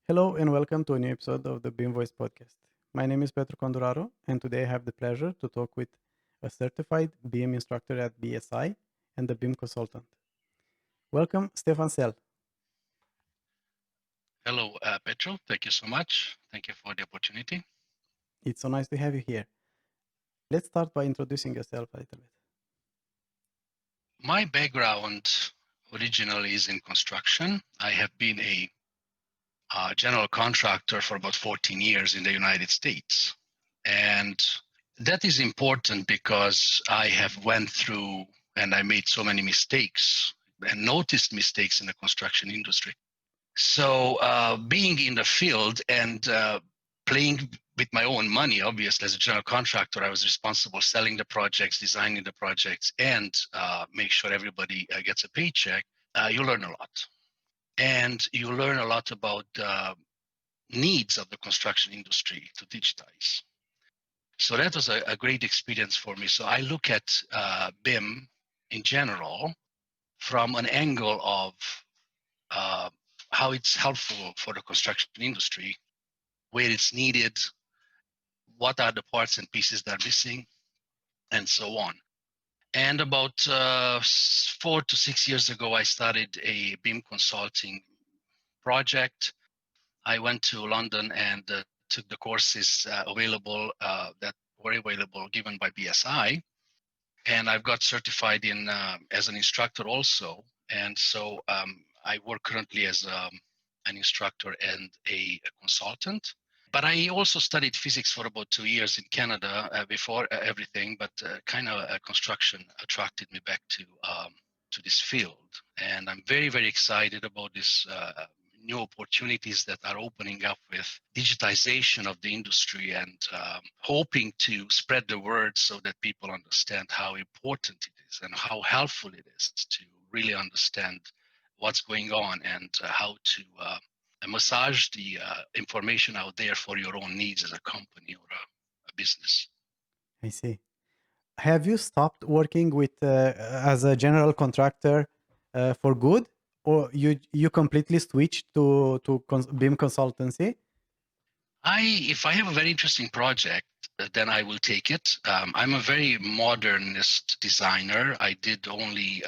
Hello and welcome to a new episode of the BIMvoice podcast. My name is Petru, and today I have the pleasure to talk with a certified BIM instructor at BSI and a BIM consultant. Welcome, Stefan Szell. Hello, Petru. Thank you so much. Thank you for the opportunity. It's so nice to have you here. Let's start by introducing yourself a little bit. My background originally is in construction. I have been a general contractor for about 14 years in the United States. And that is important because I have went through and I made so many mistakes and noticed mistakes in the construction industry. So being in the field and playing with my own money, obviously, as a general contractor, I was responsible selling the projects, designing the projects, and make sure everybody gets a paycheck. You learn a lot. And you learn a lot about the needs of the construction industry to digitize. So that was a great experience for me. So I look at BIM in general from an angle of how it's helpful for the construction industry, where it's needed, what are the parts and pieces that are missing, and so on. And about 4 to 6 years ago, I started a BIM consulting project. I went to London and took the courses available that were available given by BSI. And I've got certified in as an instructor also. And so I work currently as an instructor and a consultant. But I also studied physics for about 2 years in Canada before everything. But kind of construction attracted me back to this field, and I'm very, very excited about this new opportunities that are opening up with digitization of the industry, and hoping to spread the word so that people understand how important it is and how helpful it is to really understand what's going on and how to massage the information out there for your own needs as a company or a business. I see. Have you stopped working with as a general contractor for good, or you completely switched to BIM consultancy? If I have a very interesting project, then I will take it. I'm a very modernist designer. I did only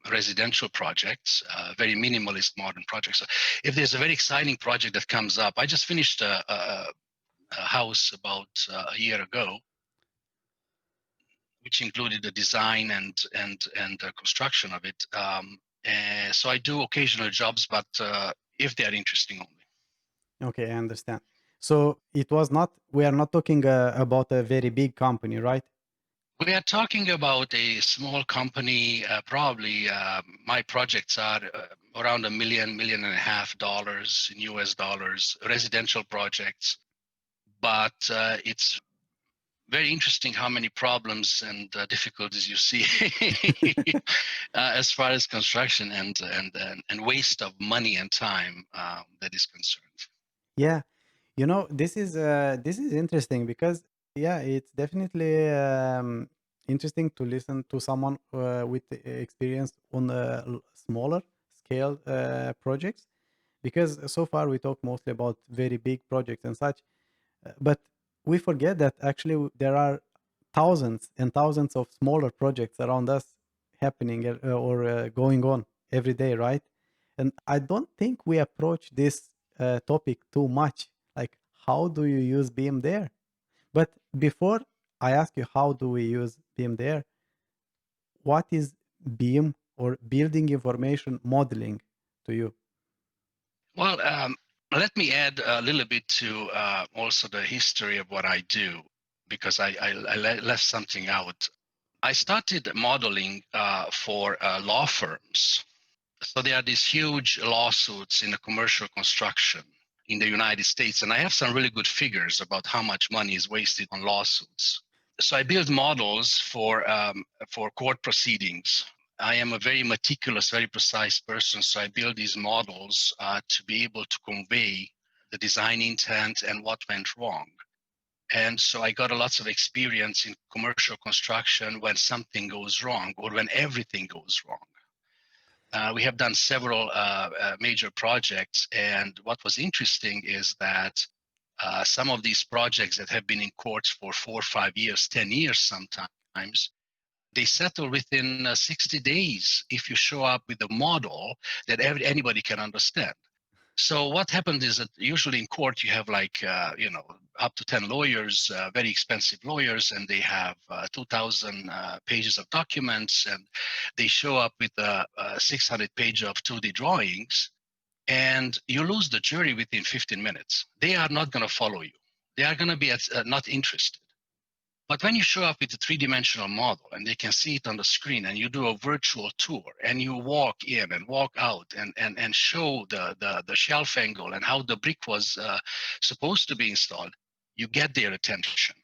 residential projects, very minimalist modern projects. So if there's a very exciting project that comes up, I just finished a house about a year ago, which included the design and the construction of it. And so I do occasional jobs, but if they are interesting only. Okay, I understand. So it was not, we are not talking about a very big company, right? We are talking about a small company. Probably my projects are around $1.5 million in US dollars, residential projects. But it's very interesting how many problems and difficulties you see as far as construction and waste of money and time that is concerned. Yeah, this is interesting because yeah, it's definitely interesting to listen to someone with experience on smaller scale projects, because so far we talk mostly about very big projects and such, but we forget that actually there are thousands and thousands of smaller projects around us happening or going on every day, right? And I don't think we approach this topic too much. Like, how do you use BIM there? But before I ask you how do we use BIM there, what is BIM or building information modeling to you? Well, let me add a little bit to also the history of what I do, because I left something out. I started modeling for law firms. So there are these huge lawsuits in the commercial construction in the United States, and I have some really good figures about how much money is wasted on lawsuits. So I build models for court proceedings. I am a very meticulous, very precise person, so I build these models to be able to convey the design intent and what went wrong. And so I got a lots of experience in commercial construction when something goes wrong or when everything goes wrong. We have done several major projects, and what was interesting is that some of these projects that have been in courts for 4 or 5 years, 10 years sometimes, they settle within 60 days if you show up with a model that anybody can understand. So what happened is that usually in court you have like up to 10 lawyers, very expensive lawyers, and they have 2,000 pages of documents, and they show up with a 600 page of 2D drawings, and you lose the jury within 15 minutes. They are not going to follow you. They are going to be not interested. But when you show up with a three-dimensional model and they can see it on the screen, and you do a virtual tour and you walk in and walk out and show the shelf angle and how the brick was supposed to be installed, you get their attention.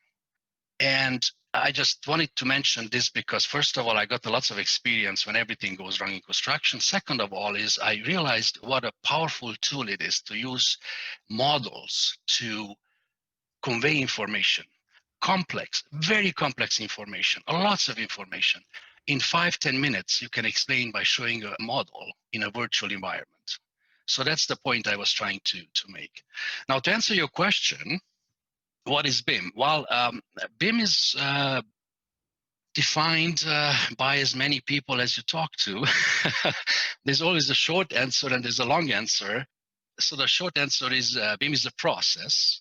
And I just wanted to mention this because, first of all, I got lots of experience when everything goes wrong in construction. Second of all is I realized what a powerful tool it is to use models to convey information. Complex, very complex information, lots of information. In 5-10 minutes, you can explain by showing a model in a virtual environment. So that's the point I was trying to make. Now, to answer your question, what is BIM? Well, BIM is defined by as many people as you talk to. There's always a short answer and there's a long answer. So the short answer is BIM is a process.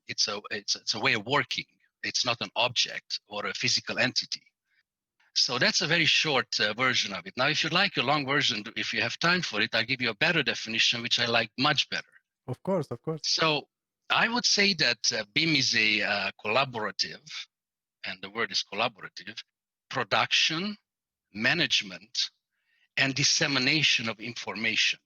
It's a way of working. It's not an object or a physical entity. So that's a very short version of it. Now, if you'd like a long version, if you have time for it, I'll give you a better definition, which I like much better. Of course, of course. So I would say that BIM is a collaborative, and the word is collaborative, production, management, and dissemination of information,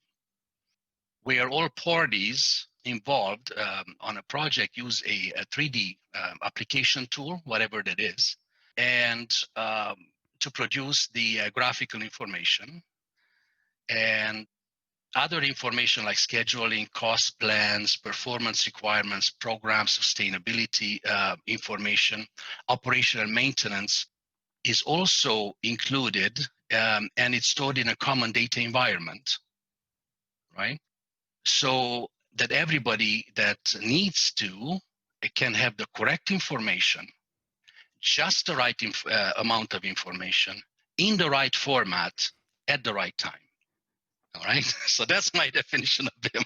where all parties involved on a project use a 3D application tool, whatever that is, and to produce the graphical information and other information like scheduling, cost plans, performance requirements, program sustainability information, operation and maintenance is also included, and it's stored in a common data environment, right? So that everybody that needs to can have the correct information, just the right amount of information in the right format at the right time. All right. So that's my definition of BIM.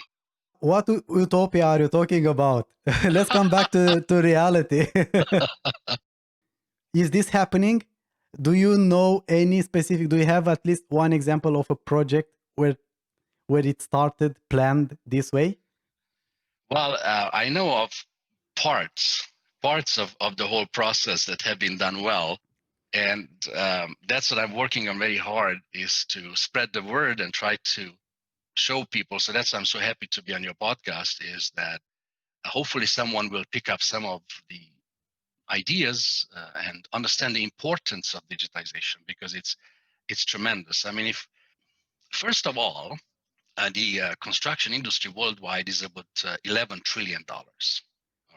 What utopia are you talking about? Let's come back to reality. Is this happening? Do you know any specific? Do you have at least one example of a project where it started planned this way? Well, I know of parts of the whole process that have been done well. And that's what I'm working on very hard, is to spread the word and try to show people. So that's why I'm so happy to be on your podcast, is that hopefully someone will pick up some of the ideas and understand the importance of digitization, because it's tremendous. I mean, if first of all, the construction industry worldwide is about $11 trillion. All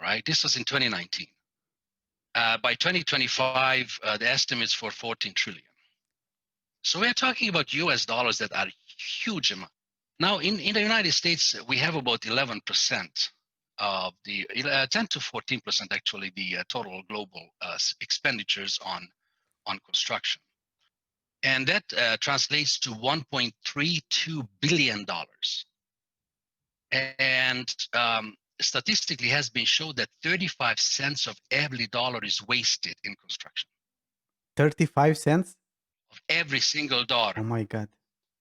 right, this was in 2019. By 2025, the estimates for 14 trillion. So we're talking about US dollars that are huge amount. Now, in the United States, we have about 11% of the 10 to 14% actually the total global expenditures on construction, and that translates to $1.32 billion. And statistically has been shown that 35 cents of every dollar is wasted in construction. 35 cents? Of every single dollar. Oh my God.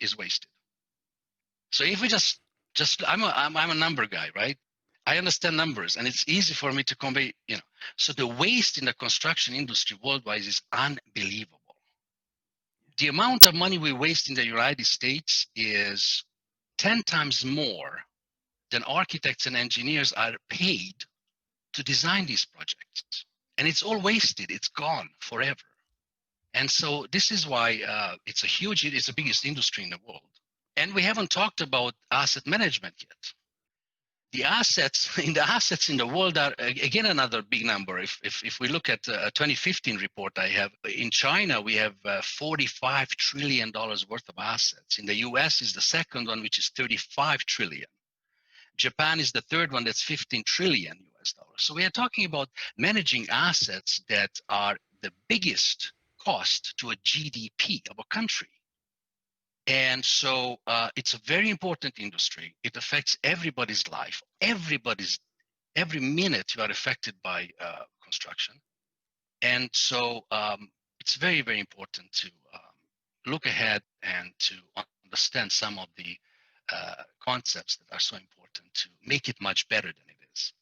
Is wasted. So if we just I'm a number guy, right? I understand numbers, and it's easy for me to convey, So the waste in the construction industry worldwide is unbelievable. The amount of money we waste in the United States is 10 times more than architects and engineers are paid to design these projects. And it's all wasted. It's gone forever. And so this is why it's the biggest industry in the world. And we haven't talked about asset management yet. the assets in the world are again another big number. If we look at a 2015 report I have, in China we have $45 trillion worth of assets. In the US is the second one, which is 35 trillion. Japan is the third one, that's 15 trillion US dollars. So we are talking about managing assets that are the biggest cost to a GDP of a country. And so it's a very important industry. It affects everybody's life. Every minute you are affected by construction. And so it's very, very important to look ahead and to understand some of the concepts that are so important to make it much better than it is.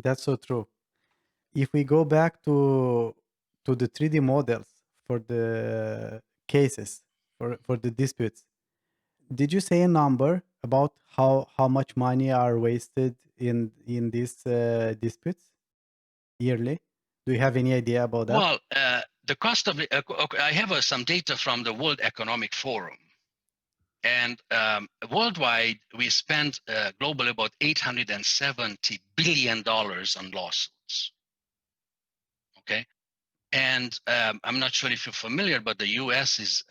That's so true. If we go back to the 3D models for the cases, for the disputes, did you say a number about how much money are wasted in these disputes yearly? Do you have any idea about that? Well, the cost of okay, I have some data from the World Economic Forum. And worldwide, we spend globally about $870 billion on lawsuits. Okay, and I'm not sure if you're familiar, but the U.S. is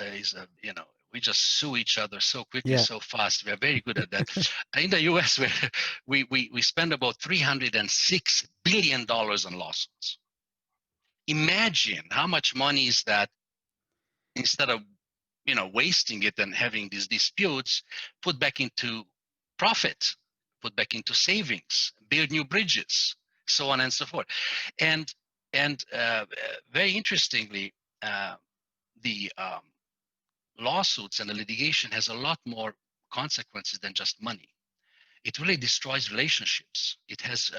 we just sue each other so quickly, Yeah. so fast. We are very good at that. In the U.S., we spend about $306 billion on lawsuits. Imagine how much money is that. Instead of wasting it and having these disputes, put back into profit, put back into savings, build new bridges, so on and so forth. And very interestingly, the lawsuits and the litigation has a lot more consequences than just money. It really destroys relationships. It has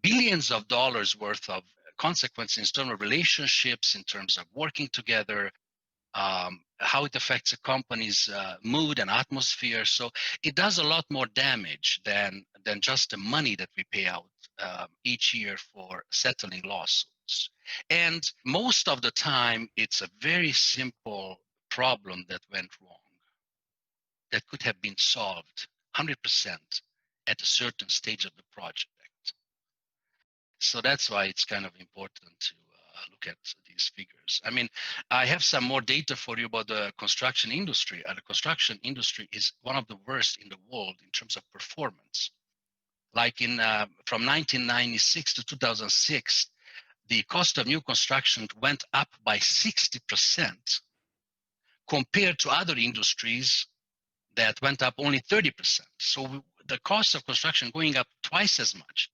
billions of dollars worth of consequences in terms of relationships, in terms of working together, how it affects a company's mood and atmosphere. So it does a lot more damage than just the money that we pay out each year for settling lawsuits. And most of the time, it's a very simple problem that went wrong that could have been solved 100% at a certain stage of the project. So that's why it's kind of important to look at these figures. I mean, I have some more data for you about the construction industry. The construction industry is one of the worst in the world in terms of performance. Like from 1996 to 2006, the cost of new construction went up by 60% compared to other industries that went up only 30%. So the cost of construction going up twice as much.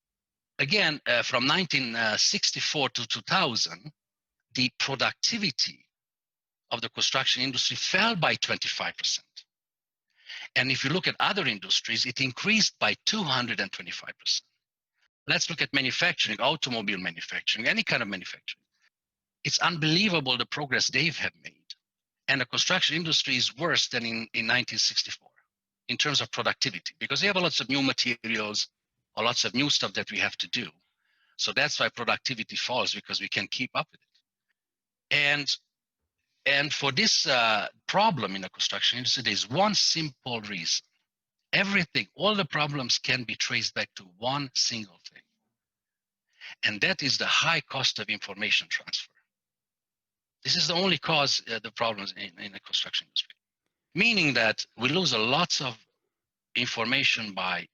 Again, from 1964 to 2000, the productivity of the construction industry fell by 25%. And if you look at other industries, it increased by 225%. Let's look at manufacturing, automobile manufacturing, any kind of manufacturing. It's unbelievable the progress they have made. And the construction industry is worse than in 1964 in terms of productivity, because they have lots of new materials or lots of new stuff that we have to do. So that's why productivity falls, because we can't keep up with it. And for this problem in the construction industry, there's one simple reason. Everything, all the problems can be traced back to one single thing. And that is the high cost of information transfer. This is the only cause the problems in the construction industry. Meaning that we lose a lot of information by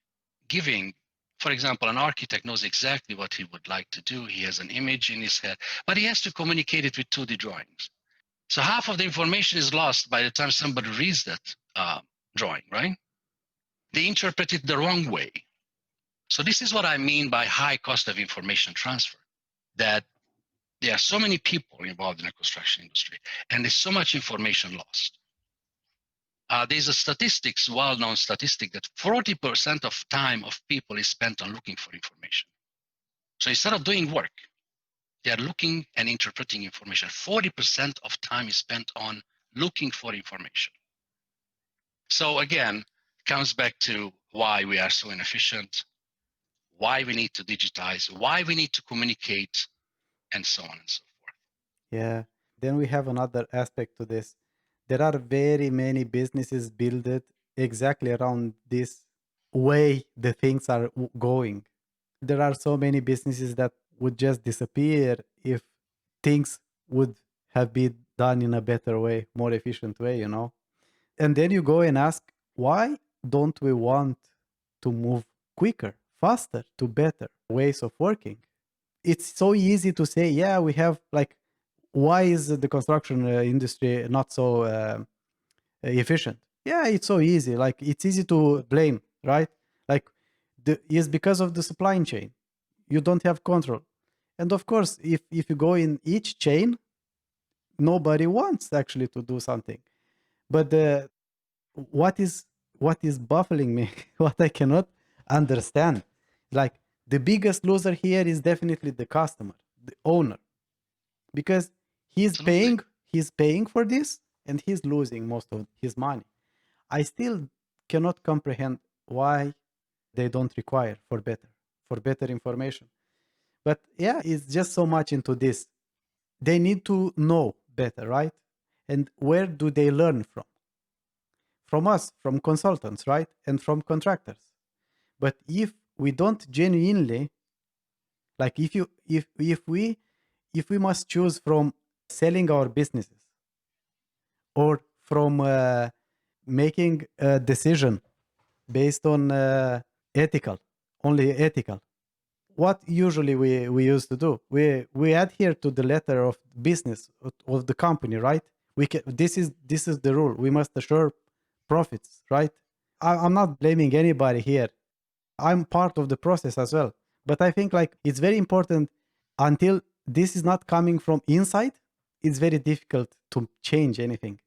giving. For example, an architect knows exactly what he would like to do. He has an image in his head, but he has to communicate it with 2D drawings. So half of the information is lost by the time somebody reads that drawing, right? They interpret it the wrong way. So this is what I mean by high cost of information transfer, that there are so many people involved in the construction industry and there's so much information lost. There's a statistics, well-known statistic, that 40% of time of people is spent on looking for information. So instead of doing work, they are looking and interpreting information. 40% of time is spent on looking for information. So again, it comes back to why we are so inefficient, why we need to digitize, why we need to communicate, and so on and so forth. Yeah. Then we have another aspect to this. There are very many businesses built exactly around this way the things are going. There are so many businesses that would just disappear if things would have been done in a better way, more efficient way, you know? And then you go and ask, why don't we want to move quicker, faster, to better ways of working? It's so easy to say, yeah, we have like, why is the construction industry not so efficient? Yeah, it's so easy. Like, it's easy to blame, right? Like, it's because of the supply chain. You don't have control. And of course, if you go in each chain, nobody wants actually to do something. But what is what is baffling me, what I cannot understand, like, the biggest loser here is definitely the customer, the owner, because Absolutely. he's paying for this and he's losing most of his money. I still cannot comprehend why they don't require for better information. But yeah, it's just so much into this. They need to know better, right? And where do they learn from? From us, from consultants, right? And from contractors. But if we don't genuinely, like, if we must choose from selling our businesses or from making a decision based on ethical, only ethical, what usually we used to do, we adhere to the letter of business of the company, right? This is the rule. We must assure profits, right? I'm not blaming anybody here. I'm part of the process as well. But I think, like, it's very important, until this is not coming from inside, it's very difficult to change anything.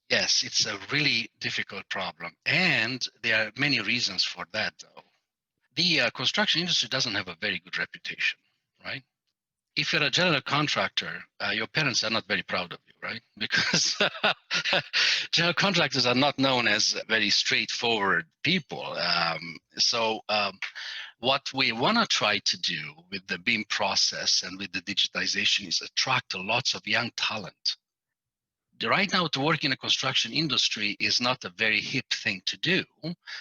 Yes, it's a really difficult problem. And there are many reasons for that, though. The construction industry doesn't have a very good reputation, right? If you're a general contractor, your parents are not very proud of you, right? Because general contractors are not known as very straightforward people. What we want to try to do with the BIM process and with the digitization is attract lots of young talent. Right now, to work in a construction industry is not a very hip thing to do.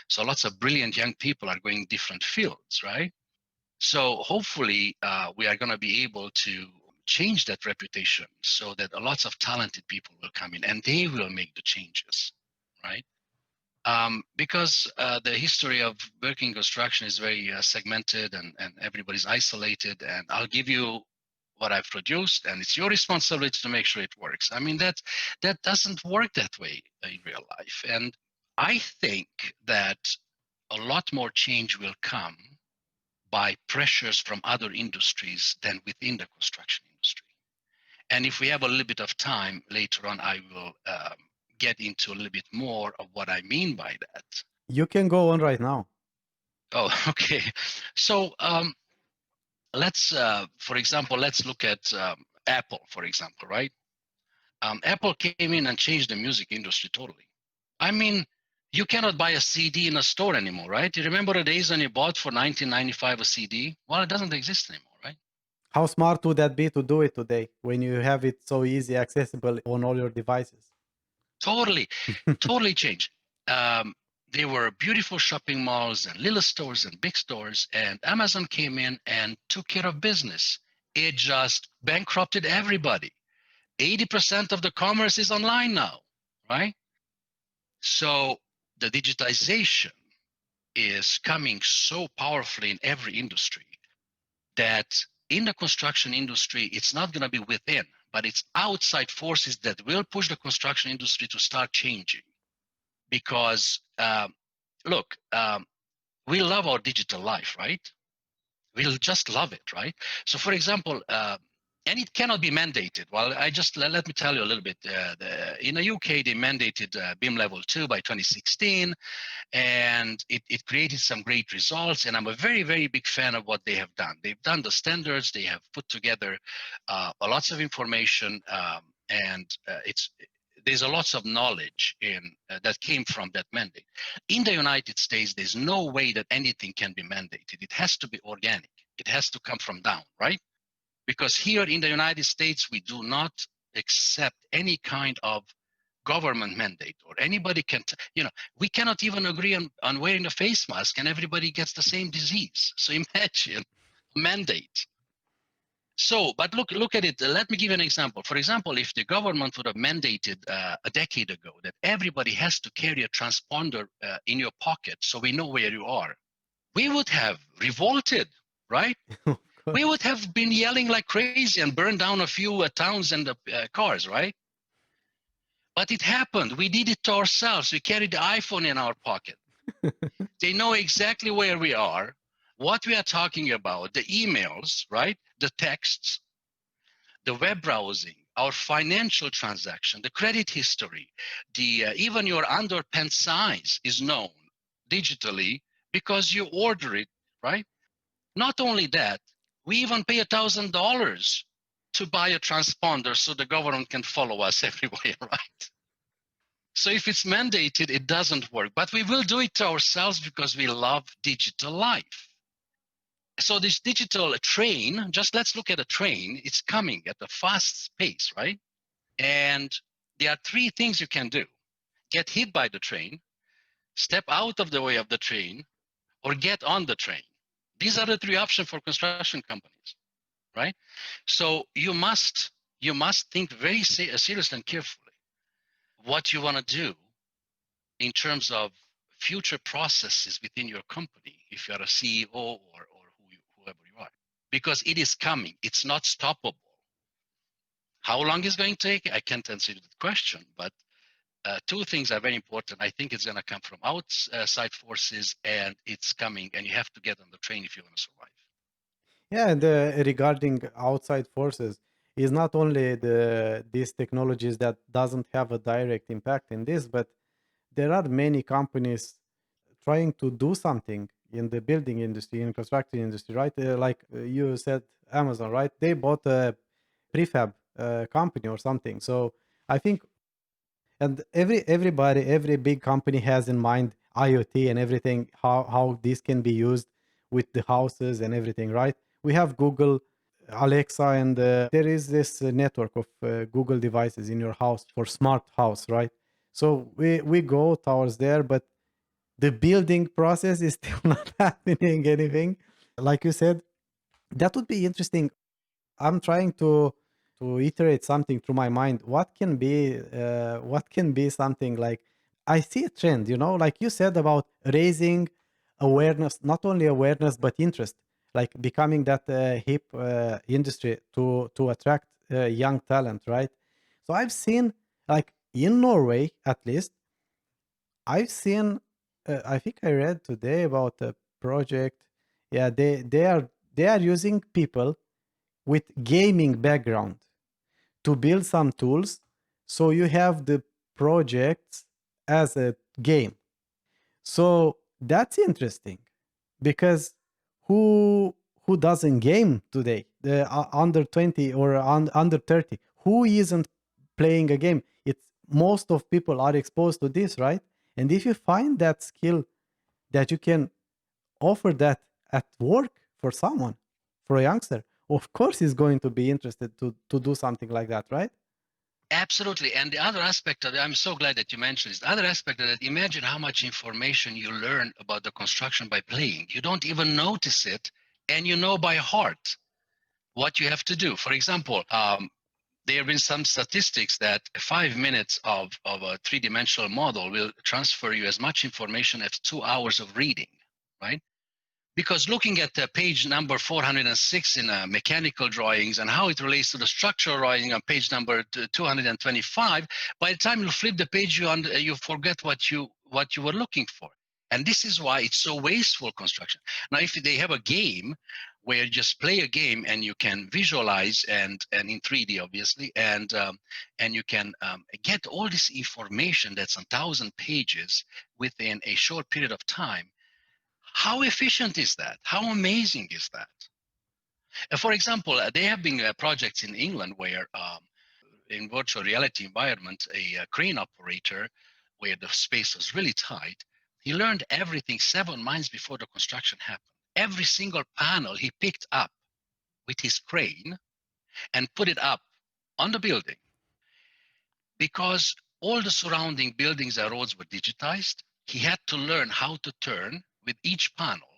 So lots of brilliant young people are going different fields, right? So hopefully, we are going to be able to change that reputation so that lots of talented people will come in and they will make the changes, right? Because the history of working construction is very segmented and everybody's isolated. And I'll give you what I've produced, and it's your responsibility to make sure it works. I mean, that doesn't work that way in real life. And I think that a lot more change will come by pressures from other industries than within the construction industry. And if we have a little bit of time later on, I will get into a little bit more of what I mean by that. You can go on right now. Oh, okay. So let's, for example, let's look at Apple, for example, right? Apple came in and changed the music industry totally. I mean, you cannot buy a CD in a store anymore, right? You remember the days when you bought for 19.95 a CD? Well, it doesn't exist anymore, right? How smart would that be to do it today when you have it so easy accessible on all your devices? Totally, totally changed. Um, there were beautiful shopping malls and little stores and big stores, and Amazon came in and took care of business. It just bankrupted everybody. 80% of the commerce is online now, right? So the digitization is coming so powerfully in every industry that in the construction industry, it's not going to be within, but it's outside forces that will push the construction industry to start changing. Because look, we love our digital life, right? We'll just love it, right? So, for example, and it cannot be mandated. Well, I just let me tell you a little bit. In the UK, they mandated BIM level 2 by 2016, and it created some great results. And I'm a very, very big fan of what they have done. They've done the standards. They have put together lots of information, and there's a lots of knowledge in that came from that mandate. In the United States, there's no way that anything can be mandated. It has to be organic. It has to come from down, right? Because here in the United States, we do not accept any kind of government mandate, or anybody can, we cannot even agree on wearing a face mask, and everybody gets the same disease. So imagine mandate. So, but look at it. Let me give you an example. For example, if the government would have mandated a decade ago that everybody has to carry a transponder in your pocket so we know where you are, we would have revolted, right? Of course. We would have been yelling like crazy and burned down a few towns and cars, right? But it happened. We did it to ourselves. We carried the iPhone in our pocket. They know exactly where we are, what we are talking about, the emails, right? The texts, the web browsing, our financial transaction, the credit history, the even your underpants size is known digitally because you order it, right? Not only that, we even pay $1,000 to buy a transponder so the government can follow us everywhere, right? So if it's mandated, it doesn't work, but we will do it to ourselves because we love digital life. So this digital train, just let's look at a train. It's coming at a fast pace, right? And there are three things you can do: get hit by the train, step out of the way of the train, or get on the train. These are the three options for construction companies, right? So you must think very seriously and carefully what you want to do in terms of future processes within your company, if you're a CEO or whoever you are, because it is coming. It's not stoppable. How long is going to take? I can't answer the question, but two things are very important. I think it's going to come from outside forces, and it's coming, and you have to get on the train if you want to survive. Yeah, and regarding outside forces, is not only these technologies that doesn't have a direct impact in this, but there are many companies trying to do something in the building industry, in construction industry, right? Like you said, Amazon, right? They bought a prefab company or something. So I think, and every big company has in mind IoT and everything, how this can be used with the houses and everything, right? We have Google, Alexa, and there is this network of Google devices in your house for smart house, right? So we go towards there, but the building process is still not happening anything. Like you said, that would be interesting. I'm trying to iterate something through my mind. What can be something like, I see a trend, like you said about raising awareness, not only awareness but interest, like becoming that hip industry to attract young talent, right? So I've seen, like in Norway at least, I've seen. I think I read today about a project. Yeah, they are using people with gaming background to build some tools, so you have the projects as a game. So that's interesting because who doesn't game today? The under 20 or under 30, who isn't playing a game? It's most of people are exposed to this, right? And if you find that skill that you can offer that at work for someone, for a youngster, of course he's going to be interested to do something like that, right? Absolutely. And the other aspect of it, I'm so glad that you mentioned this. The other aspect of it, imagine how much information you learn about the construction by playing. You don't even notice it, and you know by heart what you have to do. For example, there have been some statistics that 5 minutes of a three-dimensional model will transfer you as much information as 2 hours of reading, right? Because looking at page number 406 in mechanical drawings and how it relates to the structural drawing on page number 225, by the time you flip the page, you forget what you were looking for. And this is why it's so wasteful construction. Now, if they have a game where you just play a game and you can visualize and in 3D obviously, and you can get all this information that's 1,000 pages within a short period of time. How efficient is that? How amazing is that? For example, there have been projects in England where, in virtual reality environment, a crane operator, where the space was really tight, he learned everything 7 months before the construction happened. Every single panel he picked up with his crane and put it up on the building, because All the surrounding buildings and roads were digitized. He had to learn how to turn with each panel,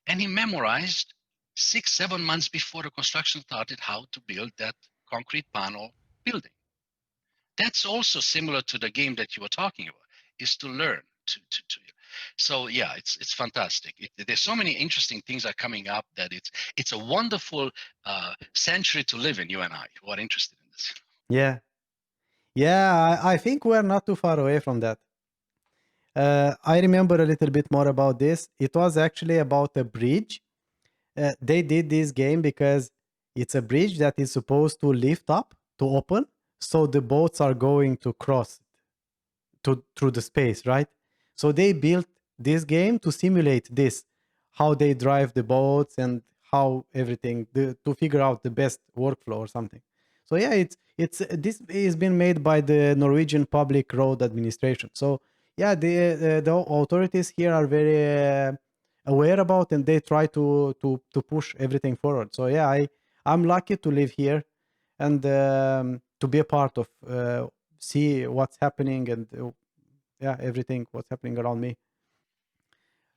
and he memorized 6-7 months before the construction started how to build that concrete panel building. That's also similar to the game that you were talking about, is to learn to. So yeah, it's fantastic. There's so many interesting things are coming up that it's a wonderful century to live in. You and I who are interested in this. Yeah. Yeah, I think we're not too far away from that. I remember a little bit more about this. It was actually about a bridge. They did this game because it's a bridge that is supposed to lift up, to open, so the boats are going to cross through the space, right? So they built this game to simulate this, how they drive the boats and how everything to figure out the best workflow or something. So yeah, it's this is been made by the Norwegian Public Road Administration. So yeah, the authorities here are very aware about, and they try to push everything forward. So yeah, I'm lucky to live here and to be a part of see what's happening and yeah, everything what's happening around me.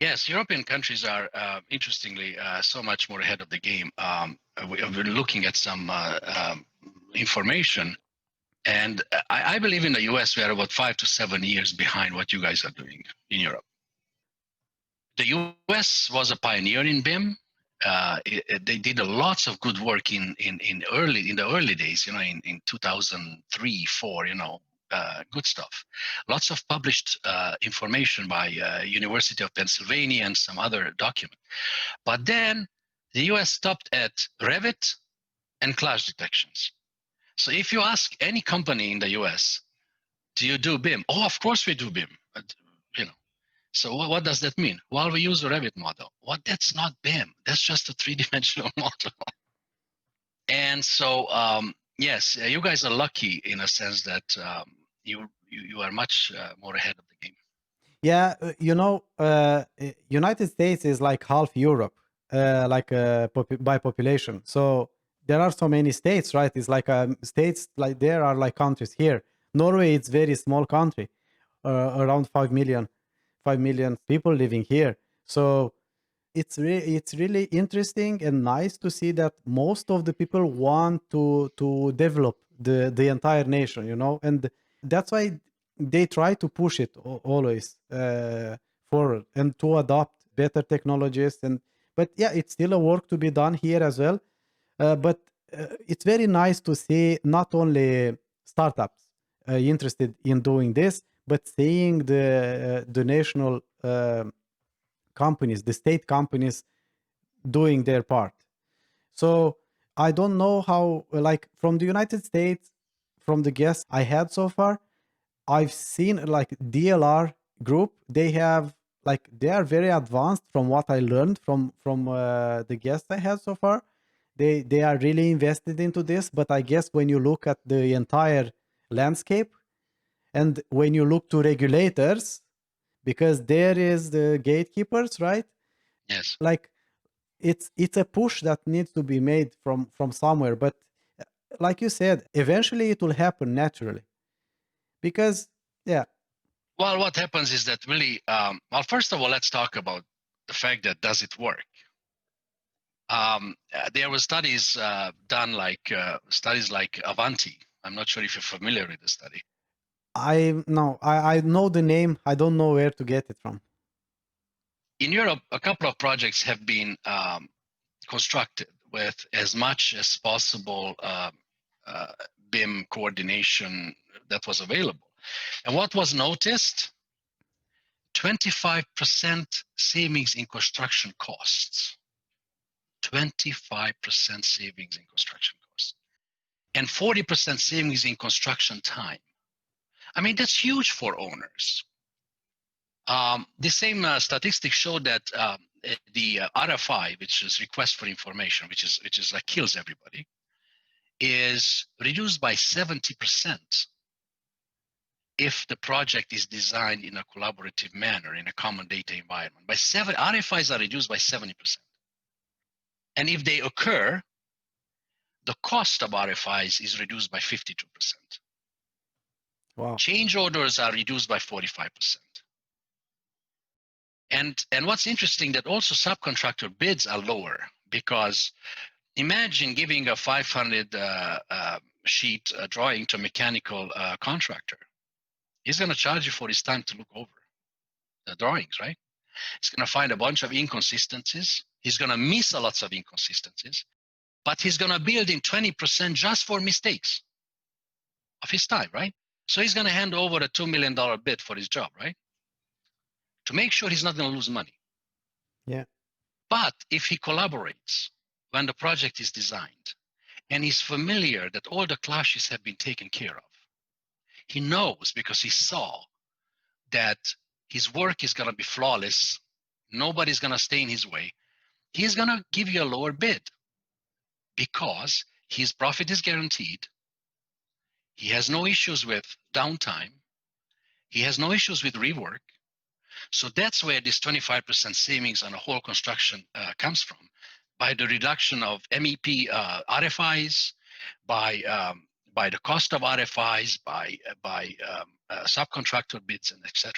Yes, European countries are interestingly so much more ahead of the game. We're looking at some information, and I believe in the US we are about 5 to 7 years behind what you guys are doing in Europe. The US was a pioneer in BIM. They did a lots of good work in the early days, in 2003, 4, good stuff. Lots of published information by University of Pennsylvania and some other document. But then the US stopped at Revit and clash detections. So if you ask any company in the US, do you do BIM? Oh, of course we do BIM. But, so what does that mean? Well, we use a Revit model. What? That's not BIM. That's just a three-dimensional model. And so, yes, you guys are lucky in a sense that you are much more ahead of the game. Yeah, United States is like half Europe, like by population. So there are so many states, right? It's like states like there are like countries here. Norway, it's very small country, around 5 million people living here. So it's really interesting and nice to see that most of the people want to develop the entire nation, and that's why they try to push it always forward and to adopt better technologies. But yeah, it's still a work to be done here as well. But it's very nice to see not only startups interested in doing this, but seeing the national companies, the state companies doing their part. So I don't know how, like from the United States, from the guests I had so far, I've seen like DLR group. They are very advanced from what I learned from the guests I had so far. They are really invested into this. But I guess when you look at the entire landscape and when you look to regulators, because there is the gatekeepers, right? Yes. Like it's a push that needs to be made from somewhere. But like you said, eventually it will happen naturally because yeah. Well, what happens is that really, well, first of all, let's talk about the fact that does it work? There were studies done studies like Avanti. I'm not sure if you're familiar with the study. I know the name. I don't know where to get it from. In Europe, a couple of projects have been constructed with as much as possible BIM coordination that was available. And what was noticed? 25% savings in construction costs. 25% savings in construction costs. And 40% savings in construction time. I mean, that's huge for owners. The same statistics show that the RFI, which is request for information, which is like kills everybody, is reduced by 70% if the project is designed in a collaborative manner in a common data environment. RFIs are reduced by 70%. And if they occur, the cost of RFIs is reduced by 52%. Wow. Change orders are reduced by 45%. And what's interesting that also subcontractor bids are lower, because imagine giving a 500 sheet drawing to a mechanical contractor. He's going to charge you for his time to look over the drawings, right? He's going to find a bunch of inconsistencies. He's going to miss a lot of inconsistencies, but he's going to build in 20% just for mistakes of his time, right? So he's going to hand over a $2 million bid for his job, right? To make sure he's not going to lose money. Yeah. But if he collaborates when the project is designed and he's familiar that all the clashes have been taken care of, he knows because he saw that his work is going to be flawless, nobody's going to stay in his way, he's going to give you a lower bid because his profit is guaranteed. He has no issues with downtime. He has no issues with rework. So that's where this 25% savings on a whole construction comes from, by the reduction of MEP RFIs, by the cost of RFIs, by subcontractor bids, and etc.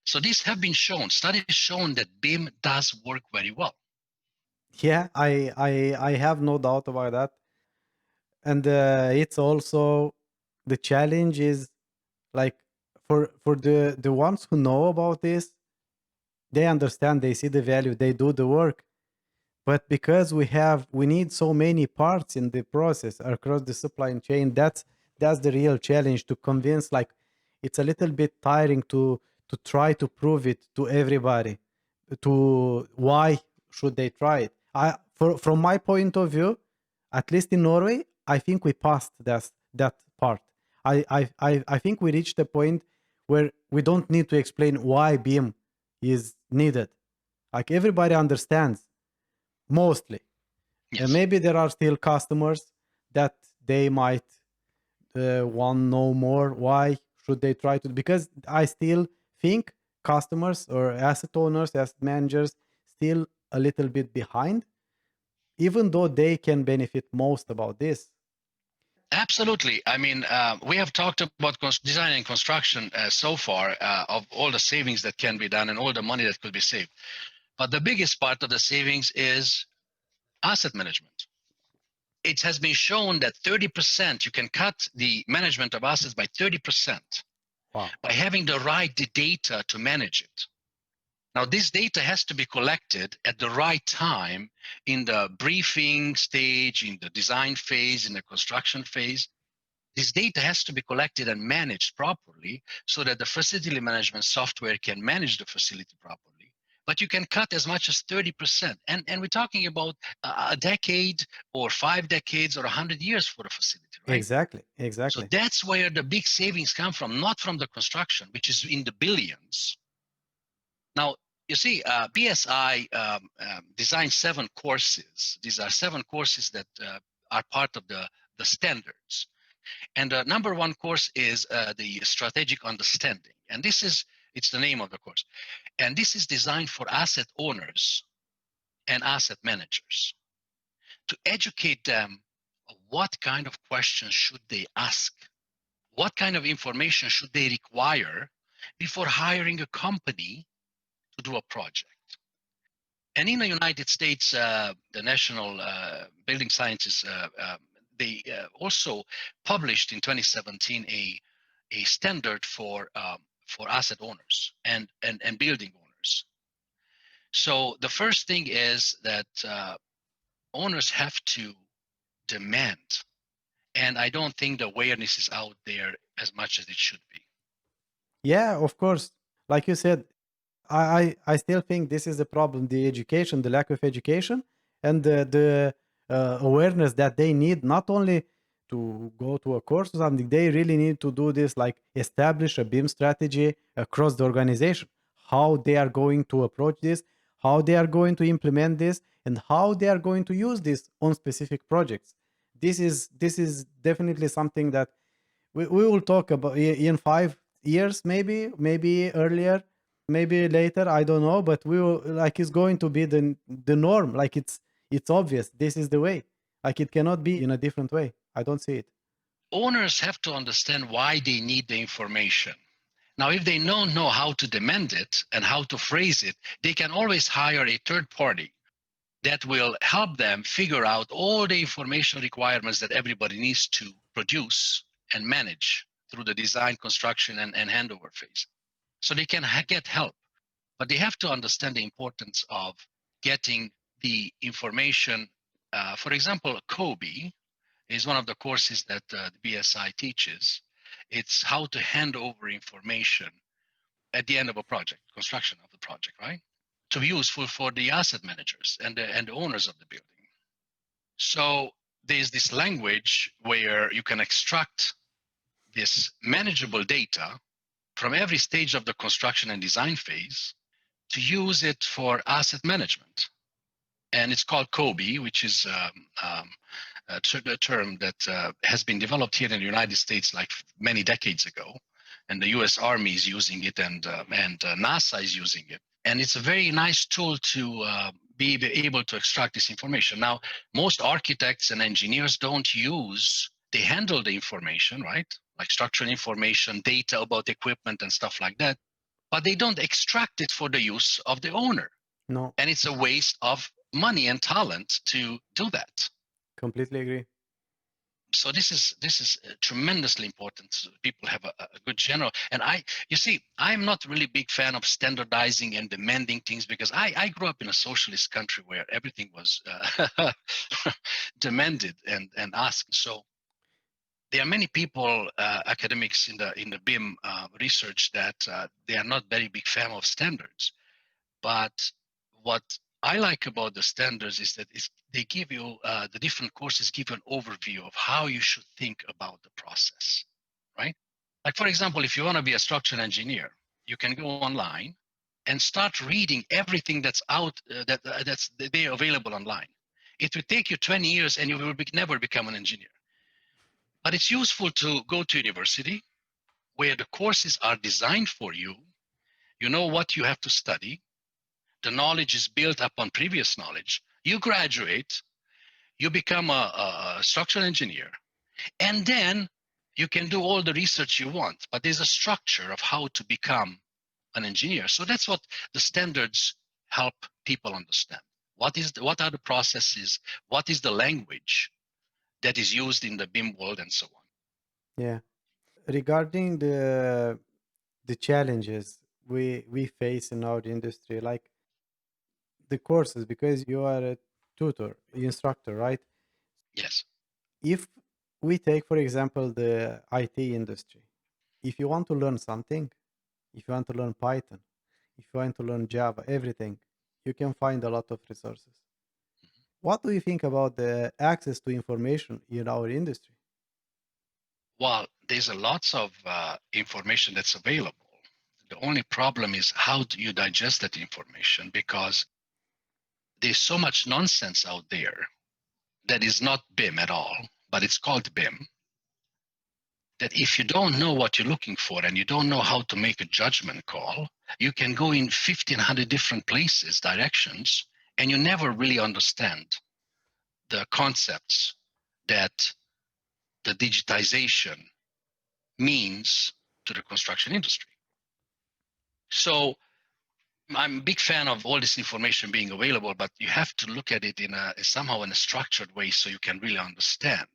So these have been shown. Studies shown that BIM does work very well. Yeah, I have no doubt about that. And it's also, the challenge is, like, for the ones who know about this, they understand, they see the value, they do the work. But because we need so many parts in the process across the supply chain, that's the real challenge, to convince, like, it's a little bit tiring to try to prove it to everybody, to why should they try it. From my point of view, at least in Norway, I think we passed that part. I think we reached a point where we don't need to explain why BIM is needed. Like, everybody understands, mostly. Yes. Maybe there are still customers that they might want to know more. Why should they try to? Because I still think customers or asset owners, asset managers, still a little bit behind, even though they can benefit most about this. Absolutely. I mean, we have talked about design and construction so far, of all the savings that can be done and all the money that could be saved. But the biggest part of the savings is asset management. It has been shown that 30%, you can cut the management of assets by 30%. Wow. By having the right data to manage it. Now, this data has to be collected at the right time, in the briefing stage, in the design phase, in the construction phase. This data has to be collected and managed properly so that the facility management software can manage the facility properly. But you can cut as much as 30%. And we're talking about a decade or 5 decades or 100 years for a facility, right? Exactly. So that's where the big savings come from, not from the construction, which is in the billions. Now, you see, BSI designed 7 courses. These are 7 courses that are part of the standards. And the number 1 course is the strategic understanding. And it's the name of the course. And this is designed for asset owners and asset managers, to educate them on what kind of questions should they ask, what kind of information should they require before hiring a company to do a project. And in the United States, the National Building Sciences, they also published in 2017 a standard for asset owners and building owners. So the first thing is that owners have to demand, and I don't think the awareness is out there as much as it should be. Yeah, of course. Like you said, I still think this is a problem: the education, the lack of education, and the awareness that they need, not only to go to a course or something. They really need to do this, like establish a BIM strategy across the organization, how they are going to approach this, how they are going to implement this, and how they are going to use this on specific projects. This is definitely something that we will talk about in 5 years, maybe earlier, maybe later, I don't know, but we will, like, it's going to be the norm. Like, it's obvious, this is the way. Like, it cannot be in a different way. I don't see it. owners have to understand why they need the information. Now, if they don't know how to demand it and how to phrase it, they can always hire a third party that will help them figure out all the information requirements that everybody needs to produce and manage through the design, construction, and handover phase. So they can get help, but they have to understand the importance of getting the information. For example, COBE is one of the courses that the BSI teaches. It's how to hand over information at the end of a project, construction of the project, right? To be useful for the asset managers and the owners of the building. So there's this language where you can extract this manageable data from every stage of the construction and design phase to use it for asset management. And it's called COBE, which is a term that has been developed here in the United States like many decades ago. And the US Army is using it, and NASA is using it. And it's a very nice tool to be able to extract this information. Now, most architects and engineers don't use, they handle the information, right? Like structural information, data about equipment and stuff like that, but they don't extract it for the use of the owner. No, And it's a waste of money and talent to do that. completely agree. So this is tremendously important. So people have a good general. And you see, I'm not really big fan of standardizing and demanding things, because I grew up in a socialist country where everything was demanded and asked. So there are many people, academics in the BIM research, that they are not very big fan of standards. But what I like about the standards is that they give you, the different courses give you an overview of how you should think about the process, right? Like, for example, if you want to be a structural engineer, you can go online and start reading everything that's out, that's there available online. It will take you 20 years and you will never become an engineer. But it's useful to go to university where the courses are designed for you. You know what you have to study. The knowledge is built upon previous knowledge. You graduate, you become a structural engineer, and then you can do all the research you want, but there's a structure of how to become an engineer. So that's what the standards help people understand. What are the processes? What is the language that is used in the BIM world, and so on. Yeah. Regarding the challenges we face in our industry, like the courses, because you are a tutor, instructor, right? Yes. If we take, for example, the IT industry, if you want to learn something, if you want to learn Python, if you want to learn Java, everything, you can find a lot of resources. What do you think about the access to information in our industry? Well, there's a lots of information that's available. The only problem is how do you digest that information, because there's so much nonsense out there that is not BIM at all, but it's called BIM, that if you don't know what you're looking for and you don't know how to make a judgment call, you can go in 1,500 different places, directions, and you never really understand the concepts that the digitization means to the construction industry. So I'm a big fan of all this information being available, but you have to look at it in somehow in a structured way so you can really understand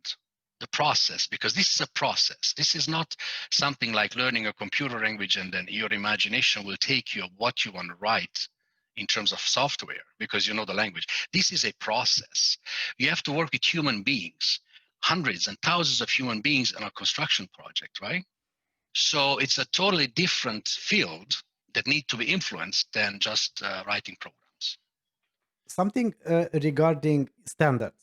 the process, because this is a process. This is not something like learning a computer language and then your imagination will take you of what you want to write in terms of software because you know the language. This is a process. You have to work with human beings, hundreds and thousands of human beings on a construction project, right? So it's a totally different field that need to be influenced than just writing programs. Something regarding standards,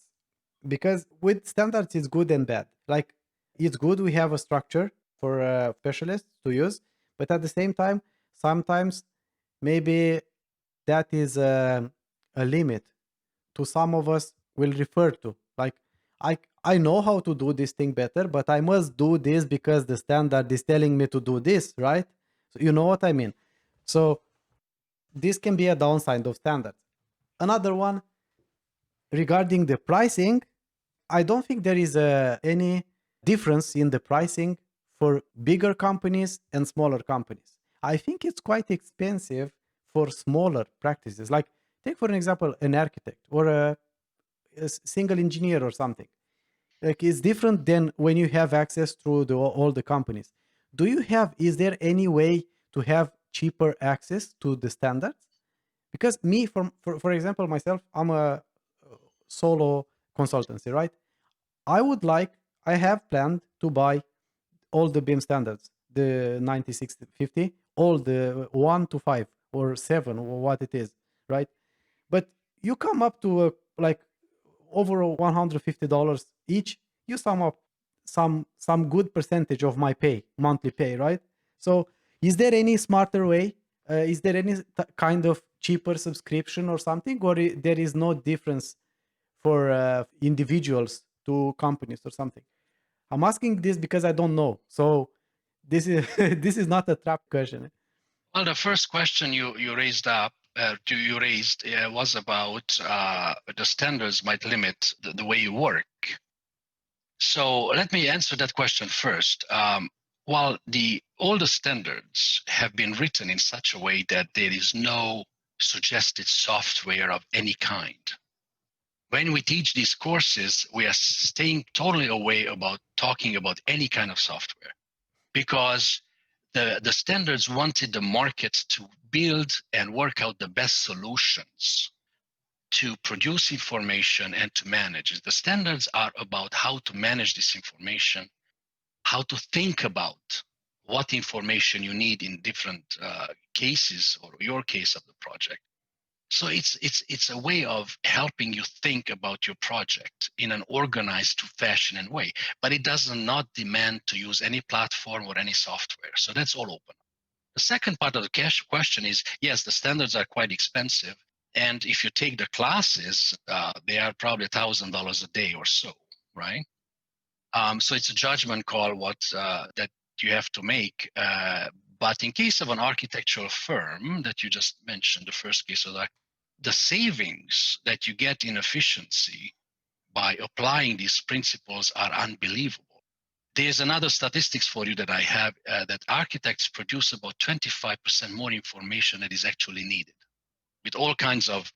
because with standards it's good and bad. Like, it's good we have a structure for specialists to use, but at the same time, sometimes maybe that is a limit to some of us will refer to. Like, I know how to do this thing better, but I must do this because the standard is telling me to do this, right? So you know what I mean. So this can be a downside of standards. Another one regarding the pricing, I don't think there is any difference in the pricing for bigger companies and smaller companies. I think it's quite expensive for smaller practices. Like, take for an example an architect or a single engineer or something. Like, it's different than when you have access to all the companies. Is there any way to have cheaper access to the standards? Because me, for example, myself, I'm a solo consultancy, right? I would like, I have planned to buy all the BIM standards, the 9650, all the 1 to 5 or 7 or what it is, right? But you come up to like over $150 each, you sum up some good percentage of my monthly pay, right? So is there any smarter way? Is there any kind of cheaper subscription or something, or there is no difference for individuals to companies or something? I'm asking this because I don't know. So this is this is not a trap question. Well, the first question you raised up, you raised was about the standards might limit the way you work. So let me answer that question first. While all the standards have been written in such a way that there is no suggested software of any kind, when we teach these courses, we are staying totally away about talking about any kind of software, because the standards wanted the market to build and work out the best solutions to produce information and to manage it. The standards are about how to manage this information, how to think about what information you need in different cases, or your case of the project. So it's a way of helping you think about your project in an organized fashion and way, but it does not demand to use any platform or any software. So that's all open. The second part of the question is, yes, the standards are quite expensive. And if you take the classes, they are probably $1,000 a day or so, right? So it's a judgment call that you have to make. But in case of an architectural firm that you just mentioned, the first case of that, the savings that you get in efficiency by applying these principles are unbelievable. There's another statistics for you that I have, that architects produce about 25% more information that is actually needed, with all kinds of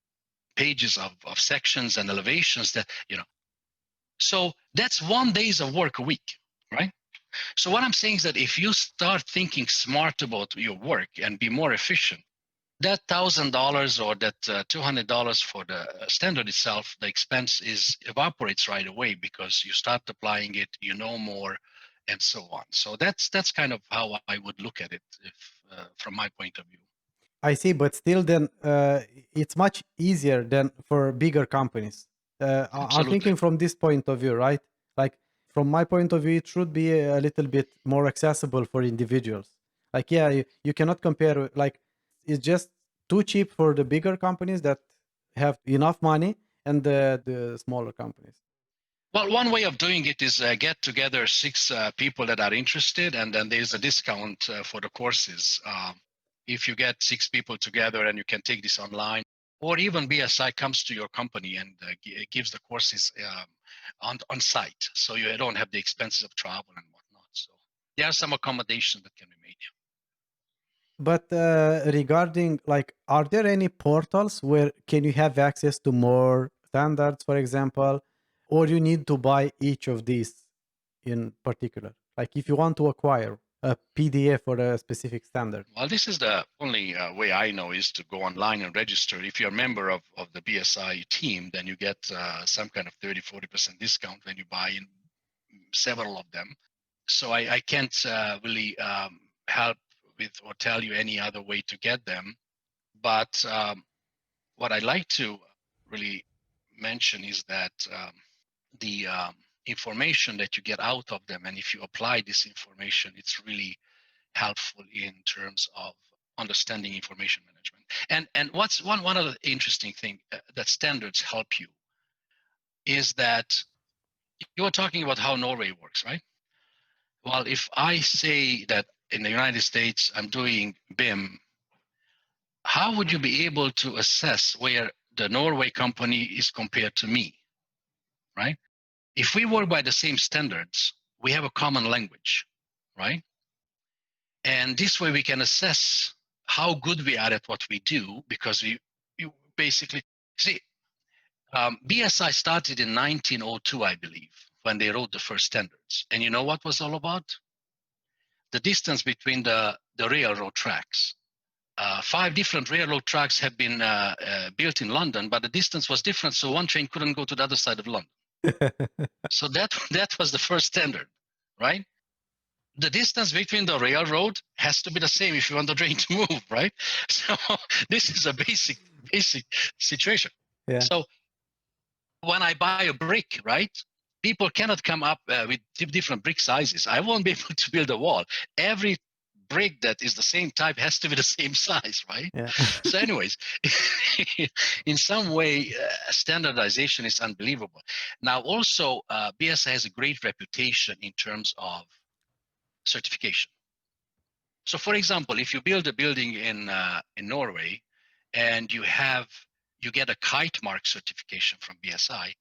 pages of sections and elevations that, so that's 1 days of work a week, right? So what I'm saying is that if you start thinking smart about your work and be more efficient, that $1,000 or that $200 for the standard itself, the expense evaporates right away, because you start applying it, more, and so on. So that's kind of how I would look at it, from my point of view. I see, but still, then it's much easier than for bigger companies. I'm Absolutely. thinking from this point of view, right? Like, from my point of view, it should be a little bit more accessible for individuals. Like, yeah, you cannot compare. Like, it's just too cheap for the bigger companies that have enough money, and the smaller companies. Well, one way of doing it is get together 6 people that are interested, and then there's a discount for the courses. If you get 6 people together and you can take this online, or even BSI comes to your company and gives the courses on site, so you don't have the expenses of travel and whatnot. So there are some accommodations that can be made. But regarding, like, are there any portals where can you have access to more standards, for example, or you need to buy each of these in particular? Like, if you want to acquire a PDF for a specific standard. Well, this is the only way I know, is to go online and register. If you're a member of the BSI team, then you get some kind of 30-40% discount when you buy in several of them. So I can't really help with or tell you any other way to get them. But what I'd like to really mention is that the information that you get out of them, and if you apply this information, it's really helpful in terms of understanding information management. And what's one other interesting thing that standards help you is that you were talking about how Norway works, right? Well, if I say that in the United States I'm doing BIM, how would you be able to assess where the Norway company is compared to me, right? If we work by the same standards, we have a common language, right? And this way we can assess how good we are at what we do, because you basically see, BSI started in 1902, I believe, when they wrote the first standards. And you know what was all about? The distance between the railroad tracks. 5 different railroad tracks have been built in London, but the distance was different, so one train couldn't go to the other side of London. So that was the first standard, right? The distance between the railroad has to be the same if you want the train to move, right? So this is a basic situation. Yeah. So when I buy a brick, right, people cannot come up with different brick sizes. I won't be able to build a wall. Every brick that is the same type has to be the same size, right? Yeah. So anyways, in some way, standardization is unbelievable. Now also, BSI has a great reputation in terms of certification. So for example, if you build a building in Norway and you get a kite mark certification from BSI,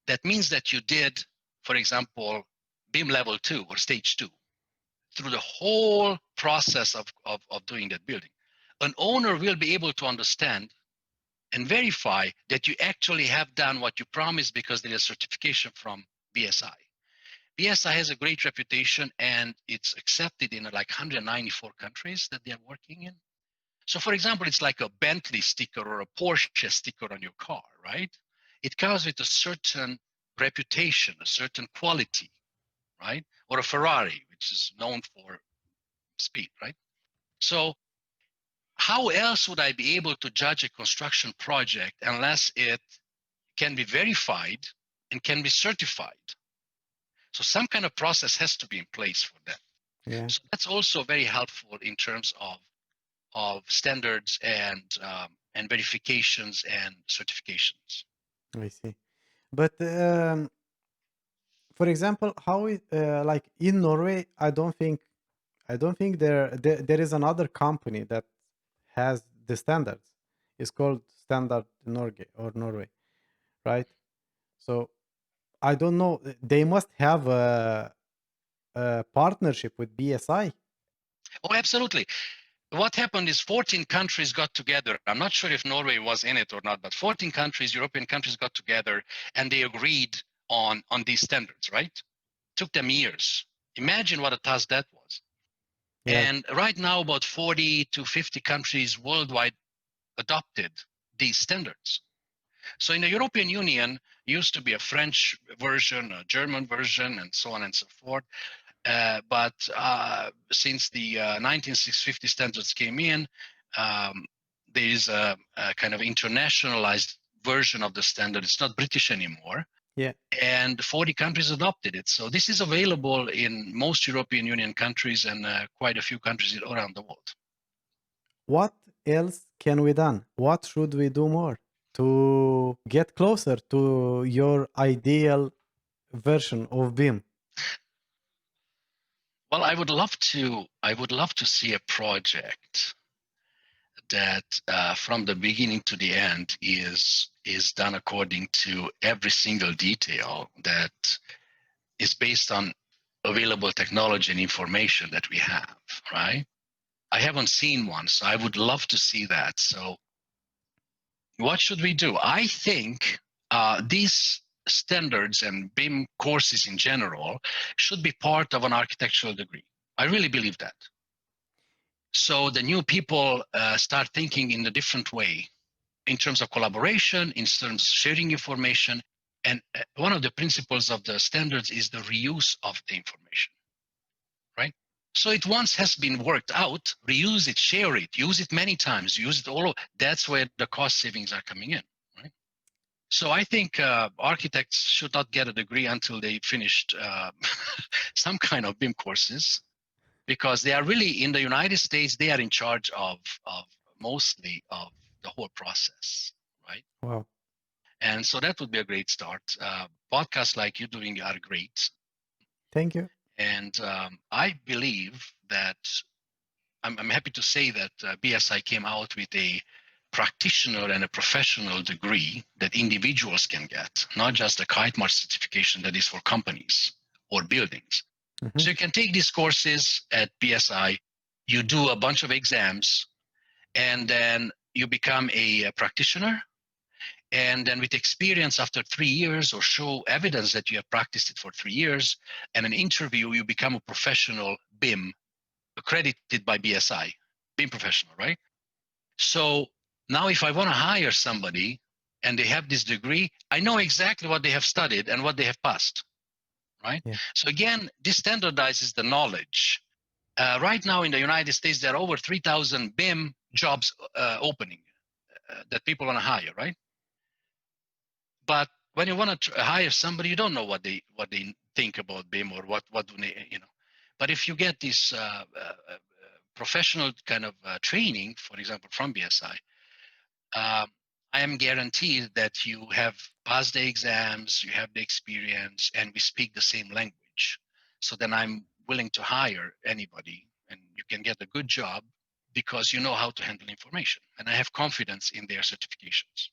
that means that you did, for example, BIM level 2 or stage 2 through the whole process of doing that building. An owner will be able to understand and verify that you actually have done what you promised, because there is certification from BSI. BSI has a great reputation, and it's accepted in like 194 countries that they're working in. So for example, it's like a Bentley sticker or a Porsche sticker on your car, right? It comes with a certain reputation, a certain quality, right? Or a Ferrari, which is known for speed, right? So how else would I be able to judge a construction project unless it can be verified and can be certified? So some kind of process has to be in place for that. Yeah. So that's also very helpful in terms of standards and verifications and certifications. I see. But for example, how it like in Norway, I don't think there is another company that has the standards. It's called Standard Norge or Norway, right? So I don't know. They must have a partnership with BSI. Oh, absolutely. What happened is 14 countries got together. I'm not sure if Norway was in it or not, but 14 countries, European countries, got together and they agreed on these standards, right? Took them years. Imagine what a task that was. Yeah. And right now, about 40 to 50 countries worldwide adopted these standards. So in the European Union, used to be a French version, a German version, and so on and so forth. But since the 1950 standards came in, there is a kind of internationalized version of the standard. It's not British anymore. Yeah. And 40 countries adopted it. So this is available in most European Union countries and quite a few countries around the world. What else can we done? What should we do more to get closer to your ideal version of BIM? Well, I would love to see a project that from the beginning to the end is done according to every single detail that is based on available technology and information that we have, right? I haven't seen one, so I would love to see that. So what should we do? I think these standards and BIM courses in general should be part of an architectural degree. I really believe that. So the new people start thinking in a different way in terms of collaboration, in terms of sharing information. And one of the principles of the standards is the reuse of the information, right? So it once has been worked out, reuse it, share it, use it many times, use it all. That's where the cost savings are coming in, right? So I think architects should not get a degree until they finished some kind of BIM courses, because they are really, in the United States, they are in charge of mostly of the whole process, right? Wow. And so that would be a great start. Podcasts like you're doing are great. Thank you. And I believe that I'm happy to say that BSI came out with a practitioner and a professional degree that individuals can get, not just a kite mark certification that is for companies or buildings. Mhm. So you can take these courses at BSI, you do a bunch of exams, and then you become a practitioner. And then with experience after 3 years, or show evidence that you have practiced it for 3 years, and an interview, you become a professional BIM, accredited by BSI, BIM professional, right? So now if I want to hire somebody and they have this degree, I know exactly what they have studied and what they have passed, right? Yeah. So again, this standardizes the knowledge. Right now in the United States, there are over 3,000 BIM jobs opening that people want to hire, right? But when you want to hire somebody, you don't know what they think about BIM, or what do they, you know. But if you get this professional kind of training, for example, from BSI, I am guaranteed that you have passed the exams, you have the experience, and we speak the same language. So then I'm willing to hire anybody, and you can get a good job because you know how to handle information, and I have confidence in their certifications.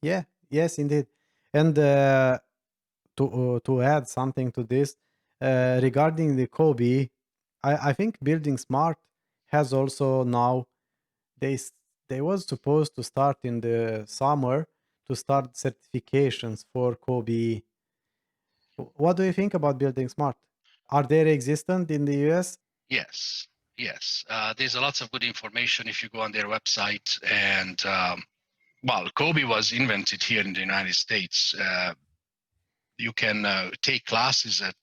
Yeah. Yes, indeed. And to add something to this, regarding the Kobe, I think Building Smart has also now, they was supposed to start in the summer to start certifications for Kobe. What do you think about Building Smart? Are they existent in the US? Yes, yes. There's a lots of good information if you go on their website. And well, Kobe was invented here in the United States. You can take classes at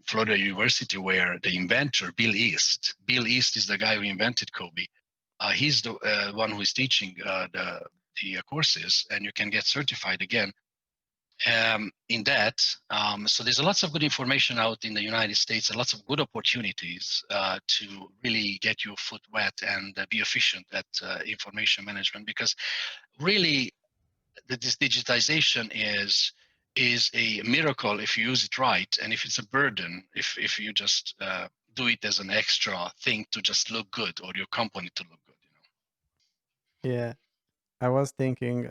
Florida University, where the inventor, Bill East is the guy who invented Kobe. He's the one who is teaching the courses, and you can get certified again in that. So there's lots of good information out in the United States, and lots of good opportunities to really get your foot wet and be efficient at information management, because really this digitization is a miracle if you use it right, and if it's a burden if you just do it as an extra thing to just look good, or your company to look good, you know. Yeah. I was thinking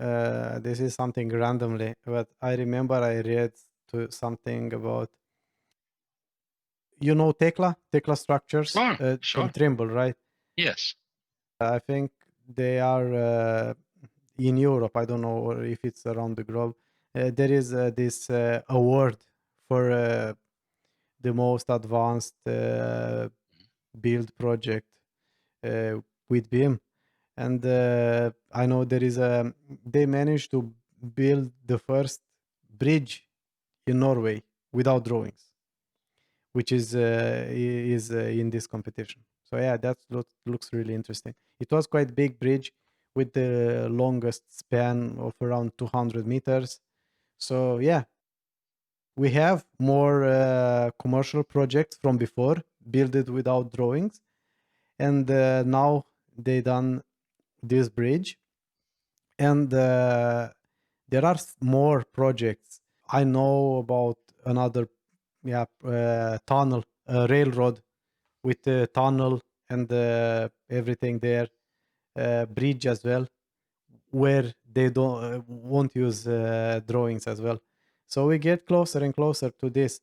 this is something randomly, but I remember I read to something about, Tekla structures Sure, from sure. Trimble, right? Yes. I think they are in Europe. I don't know or if it's around the globe. There is this award for the most advanced build project uh, with BIM, and I know there is a. They managed to build the first bridge in Norway without drawings, which is in this competition. So yeah, that looks really interesting. It was quite big bridge with the longest span of around 200 meters. So yeah, we have more commercial projects from before built it without drawings, and now they done this bridge, and there are more projects. I know about another, yeah, tunnel, railroad with the tunnel and everything there, bridge as well, where they don't won't use drawings as well. So we get closer and closer to this.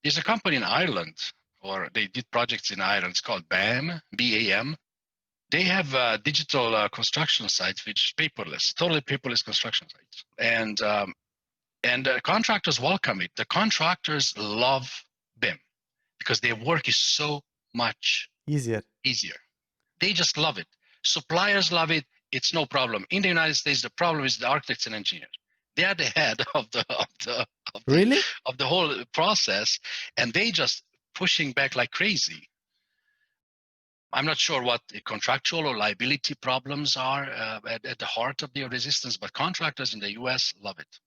There's a company in Ireland, or they did projects in Ireland. It's called BAM, BAM. They have digital construction sites, which paperless, totally paperless construction sites, and contractors welcome it. The contractors love BIM because their work is so much Easier. easier. They just love it. Suppliers love it. It's no problem. In the United States, the problem is the architects and engineers. They are the head Really? of the whole process, and they just pushing back like crazy. I'm not sure what the contractual or liability problems are at the heart of their resistance, but contractors in the US love it.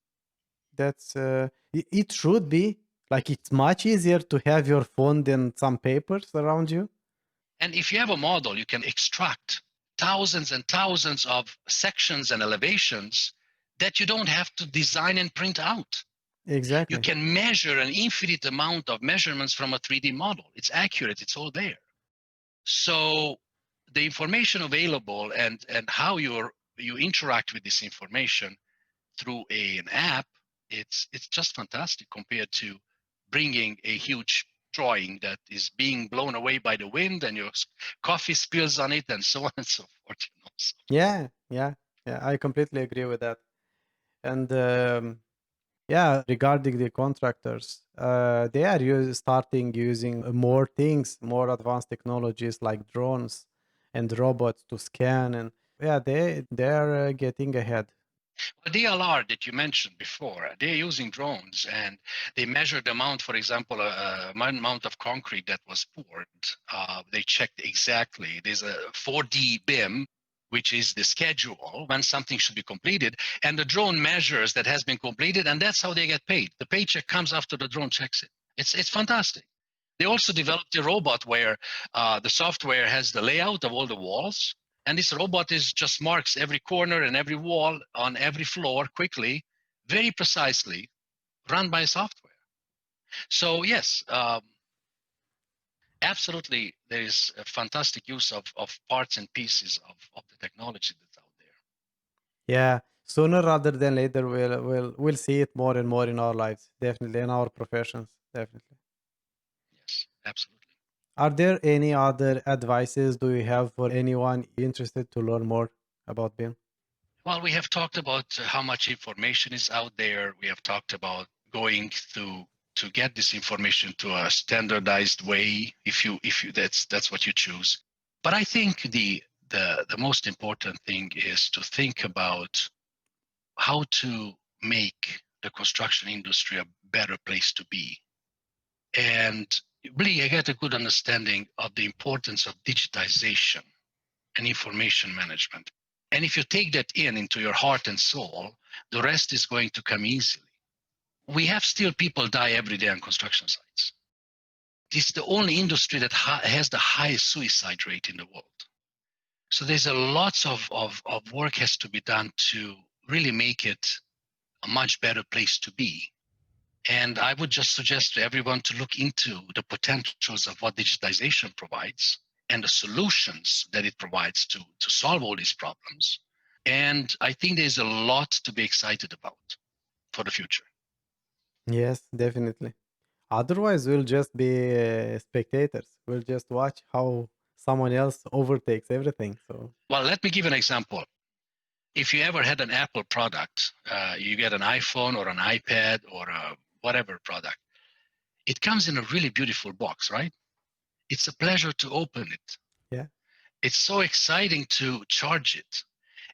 That's it should be like it's much easier to have your phone than some papers around you. And if you have a model, you can extract thousands and thousands of sections and elevations that you don't have to design and print out. You Exactly. can measure an infinite amount of measurements from a 3D model. It's accurate, it's all there. So the information available and how you interact with this information through an app, it's just fantastic compared to bringing a huge drawing that is being blown away by the wind, and your coffee spills on it, and so on and so forth. So. Yeah, I completely agree with that. And yeah, regarding the contractors, they are starting using more things, more advanced technologies like drones and robots to scan, and yeah, they are getting ahead. The DLR that you mentioned before, they're using drones, and they measure the amount, for example, amount of concrete that was poured. They checked exactly. There's a 4D BIM, which is the schedule when something should be completed, and the drone measures that has been completed, and that's how they get paid. The paycheck comes after the drone checks it. It's fantastic. They also developed a robot where the software has the layout of all the walls, and this robot is just marks every corner and every wall on every floor quickly, very precisely, run by software. So yes, absolutely, there is a fantastic use of parts and pieces of the technology that's out there. Yeah, sooner rather than later, we'll see it more and more in our lives. Definitely in our professions. Definitely. Yes, absolutely. Are there any other advices do you have for anyone interested to learn more about BIM? Well, we have talked about how much information is out there. We have talked about going through to get this information to a standardized way, if you that's what you choose. But I think the most important thing is to think about how to make the construction industry a better place to be, and really get a good understanding of the importance of digitization and information management. And if you take that into your heart and soul, the rest is going to come easily. We have still people die every day on construction sites. This is the only industry that has the highest suicide rate in the world. So there's a lots of work has to be done to really make it a much better place to be. And I would just suggest to everyone to look into the potentials of what digitization provides and the solutions that it provides to solve all these problems. And I think there's a lot to be excited about for the future. Yes, definitely. Otherwise, we'll just be spectators. We'll just watch how someone else overtakes everything. So, Well, let me give an example. If you ever had an Apple product, you get an iPhone or an iPad or a whatever product, it comes in a really beautiful box, right? It's a pleasure to open it. yeah. It's so exciting to charge it.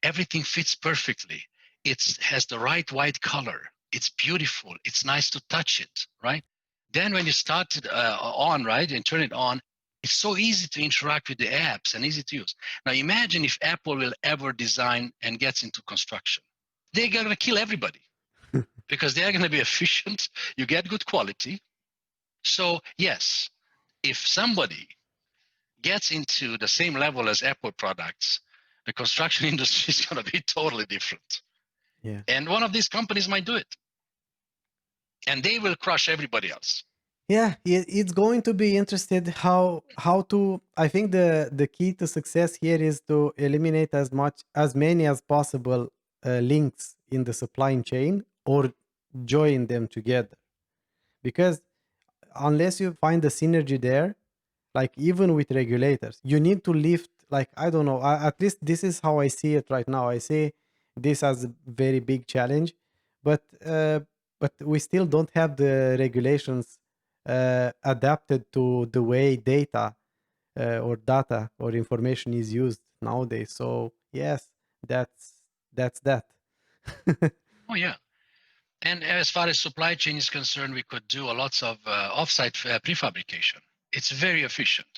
Everything fits perfectly. It has the right white color. It's beautiful. It's nice to touch it, right? Then when you start it on, right, and turn it on, it's so easy to interact with the apps and easy to use. Now imagine if Apple will ever design and gets into construction. They're going to kill everybody because they're going to be efficient. You get good quality. So yes, if somebody gets into the same level as Apple products, the construction industry is going to be totally different. Yeah. And one of these companies might do it. And they will crush everybody else. Yeah, it's going to be interested how to. I think the key to success here is to eliminate as many as possible links in the supply chain or join them together, because unless you find the synergy there, like even with regulators, you need to lift. Like I don't know. At least this is how I see it right now. I see this as a very big challenge, but we still don't have the regulations adapted to the way data or data or information is used nowadays. So yes, that's that. Oh, yeah. And as far as supply chain is concerned, we could do a lots of offsite prefabrication. It's very efficient.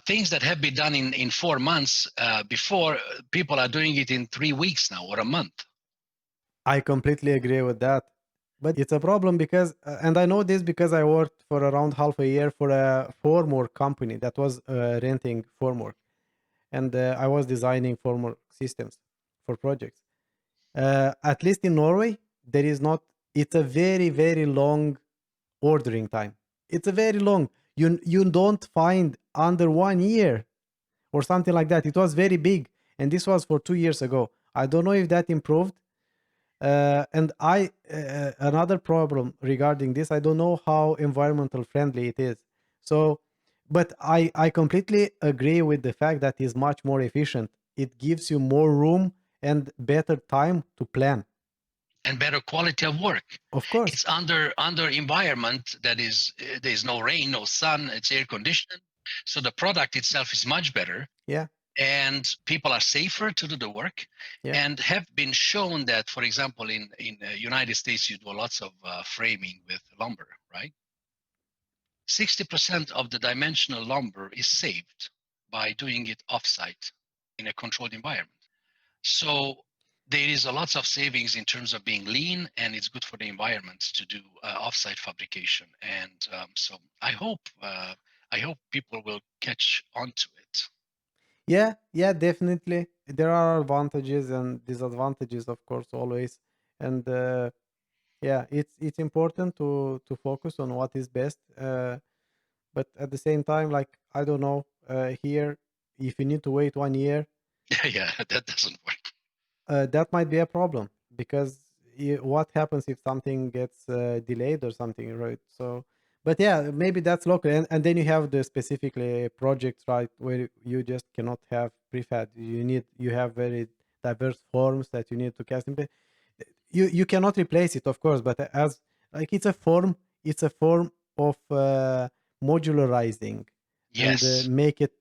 Things that have been done in 4 months before, people are doing it in 3 weeks now or a month. I completely agree with that. But it's a problem because, and I know this because I worked for around half a year for a formwork company that was renting formwork. And I was designing formwork systems for projects. At least in Norway, there is not, it's a very, very long ordering time. It's a very long, you don't find under 1 year or something like that. It was very big. And this was for 2 years ago. I don't know if that improved, And another problem regarding this, I don't know how environmental friendly it is. So, but I completely agree with the fact that it's much more efficient. It gives you more room and better time to plan. And better quality of work. Of course. It's under environment that is there's no rain, no sun, it's air conditioned. So the product itself is much better. Yeah. And people are safer to do the work. Yeah. And have been shown that, for example, in United States, you do lots of framing with lumber, right? 60% of the dimensional lumber is saved by doing it offsite in a controlled environment. So there is a lots of savings in terms of being lean, and it's good for the environment to do offsite fabrication. And so I hope people will catch onto it. Yeah, definitely. There are advantages and disadvantages, of course, always. And yeah, it's important to focus on what is best. But at the same time, like, I don't know, here, if you need to wait 1 year, Yeah, that doesn't work. that might be a problem, because what happens if something gets delayed or something, right? So, but yeah, maybe that's local, and then you have the specifically projects, right, where you just cannot have prefab. You have very diverse forms that you need to cast in. You cannot replace it, of course, but as like it's a form of modularizing. Yes. And make it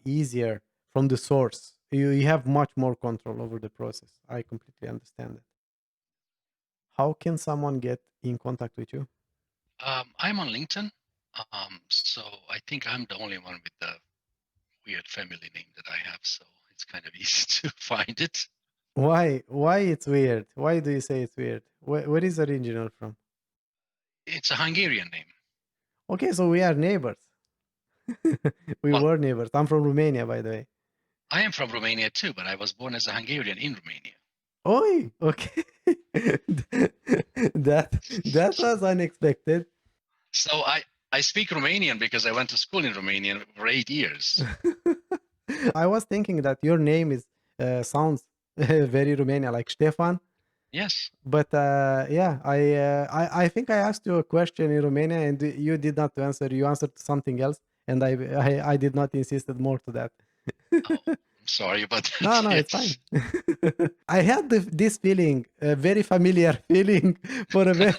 easier from the source. You have much more control over the process. I completely understand it. How can someone get in contact with you? I'm on LinkedIn, so I think I'm the only one with the weird family name that I have, so it's kind of easy to find it. Why it's weird? Why do you say it's weird? Where is original from? It's a Hungarian name. Okay, so we are neighbors. We Well, were neighbors. I'm from Romania, by the way. I am from Romania too, but I was born as a Hungarian in Romania. Oi, okay. that was unexpected. So I speak Romanian because I went to school in Romania for 8 years. I was thinking that your name is sounds very Romania, like Stefan. Yes. But yeah, I think I asked you a question in Romania and you did not answer. You answered something else, and I did not insisted more to that. Oh, I'm sorry about that. No, it's fine. I had this feeling, a very familiar feeling, for a very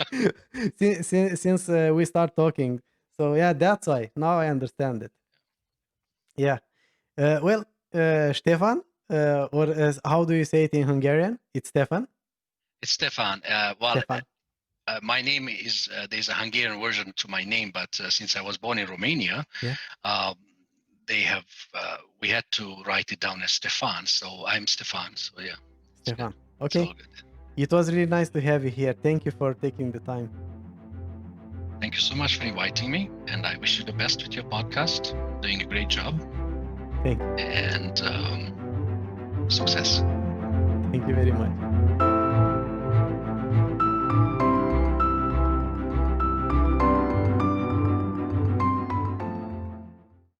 since we start talking. So yeah, that's why. Now I understand it. Yeah. Well, Stefan, or how do you say it in Hungarian? It's Stefan. It's Stefan. Well, Stefan. my name is there's a Hungarian version to my name, but since I was born in Romania, Yeah. They have we had to write it down as Stefan. So I'm Stefan. So yeah. Stefan. It's Okay. all good. It was really nice to have you here. Thank you for taking the time. Thank you so much for inviting me, and I wish you the best with your podcast. Doing a great job. Thank you. And success. Thank you very much.